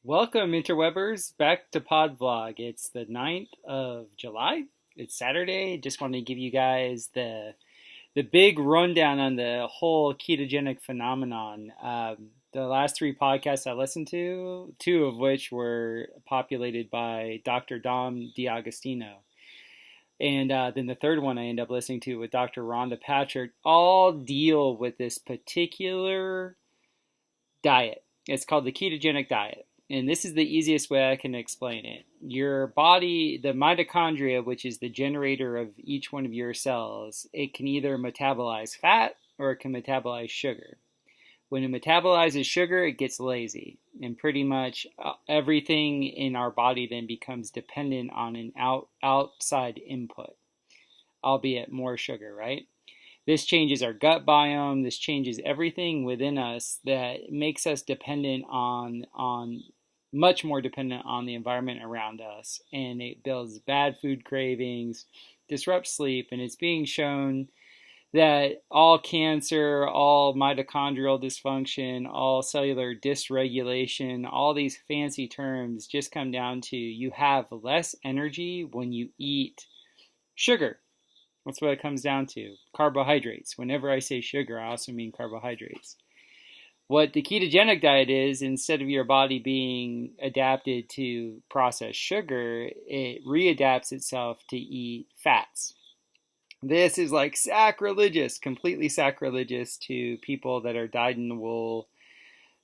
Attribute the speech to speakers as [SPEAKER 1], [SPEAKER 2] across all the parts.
[SPEAKER 1] Welcome, interwebers, back to PodVlog. It's the 9th of July. It's Saturday. Just wanted to give you guys the big rundown on the whole ketogenic phenomenon. The last three podcasts I listened to, two of which were populated by Dr. Dom D'Agostino. And then the third one I end up listening to with Dr. Rhonda Patrick, all deal with this particular diet. It's called the ketogenic diet. And this is the easiest way I can explain it. Your body, the mitochondria, which is the generator of each one of your cells, it can either metabolize fat or it can metabolize sugar. When it metabolizes sugar, it gets lazy. And pretty much everything in our body then becomes dependent on an outside input, albeit more sugar, right? This changes our gut biome. This changes everything within us that makes us dependent on much more dependent on the environment around us. And it builds bad food cravings, disrupts sleep, and it's being shown that all cancer, all mitochondrial dysfunction, all cellular dysregulation, all these fancy terms just come down to you have less energy when you eat sugar. That's what it comes down to. Carbohydrates. Whenever I say sugar, I also mean carbohydrates. What the ketogenic diet is, instead of your body being adapted to process sugar, it readapts itself to eat fats. This is like sacrilegious, completely sacrilegious to people that are dyed in the wool,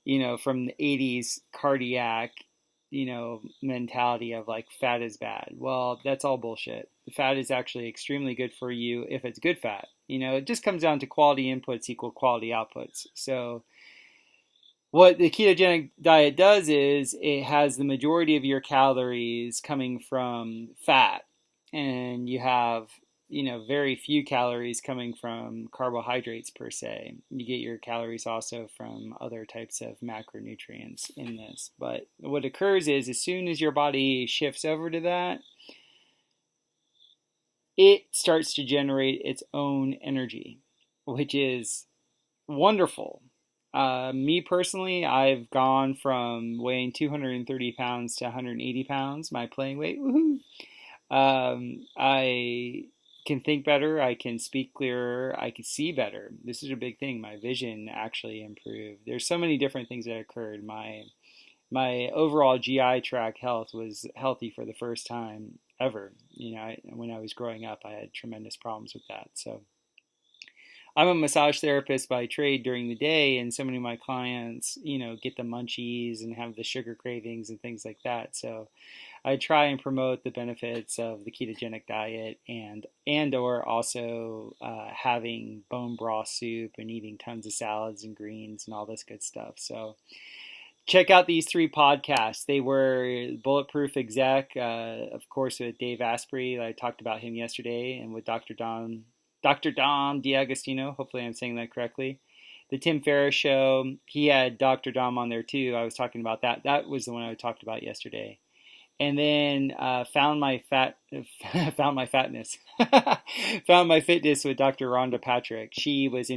[SPEAKER 1] from the 80s cardiac, mentality of like fat is bad. Well, that's all bullshit. The fat is actually extremely good for you if it's good fat. It just comes down to quality inputs equal quality outputs. So what the ketogenic diet does is it has the majority of your calories coming from fat, and you have very few calories coming from carbohydrates per se. You get your calories also from other types of macronutrients in this. But what occurs is as soon as your body shifts over to that, it starts to generate its own energy, which is wonderful. Me personally, I've gone from weighing 230 pounds to 180 pounds, my playing weight. Woohoo! I can think better, I can speak clearer, I can see better. This is a big thing. My vision actually improved. There's so many different things that occurred. My overall GI tract health was healthy for the first time ever. When I was growing up, I had tremendous problems with that. So I'm a massage therapist by trade during the day, and so many of my clients, get the munchies and have the sugar cravings and things like that. So I try and promote the benefits of the ketogenic diet and or also having bone broth soup and eating tons of salads and greens and all this good stuff. So check out these three podcasts. They were Bulletproof Exec, of course, with Dave Asprey. I talked about him yesterday, and with Dr. Dom D'Agostino. Hopefully I'm saying that correctly. The Tim Ferris Show, he had Dr. Dom on there too. I was talking about that. That was the one I talked about yesterday. And then found my fatness, found my fitness with Dr. Rhonda Patrick. She was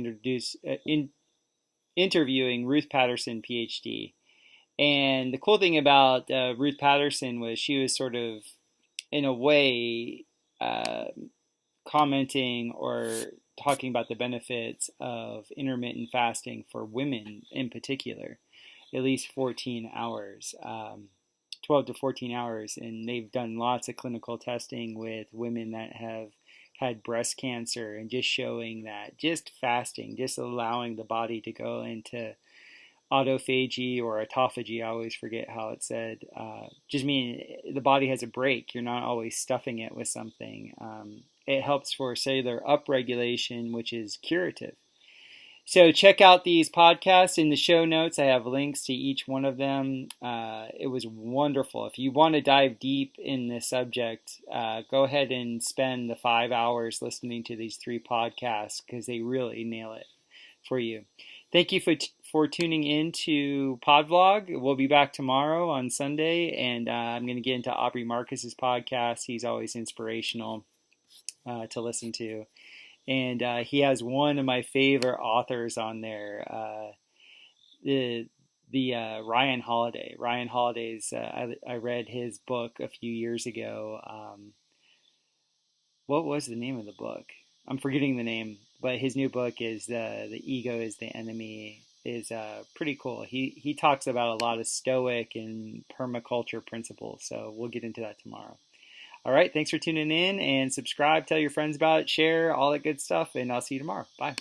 [SPEAKER 1] interviewing Ruth Patterson, PhD. And the cool thing about Ruth Patterson was she was sort of, in a way, commenting or talking about the benefits of intermittent fasting for women in particular, at least 14 hours. 12 to 14 hours, and they've done lots of clinical testing with women that have had breast cancer, and just showing that just fasting, just allowing the body to go into auto-phagy or autophagy, I always forget how it's said, just meaning the body has a break. You're not always stuffing it with something. It helps for cellular upregulation, which is curative. So check out these podcasts. In the show notes, I have links to each one of them. It was wonderful. If you want to dive deep in this subject, go ahead and spend the 5 hours listening to these three podcasts, because they really nail it for you. Thank you for tuning in to PodVlog. We'll be back tomorrow on Sunday, and I'm going to get into Aubrey Marcus's podcast. He's always inspirational to listen to. And he has one of my favorite authors on there. Ryan Holiday. Ryan Holiday's, I read his book a few years ago. What was the name of the book? I'm forgetting the name, but his new book is The Ego is the Enemy, is pretty cool. He talks about a lot of stoic and permaculture principles, so we'll get into that tomorrow. All right, thanks for tuning in, and subscribe, tell your friends about it, share, all that good stuff, and I'll see you tomorrow. Bye.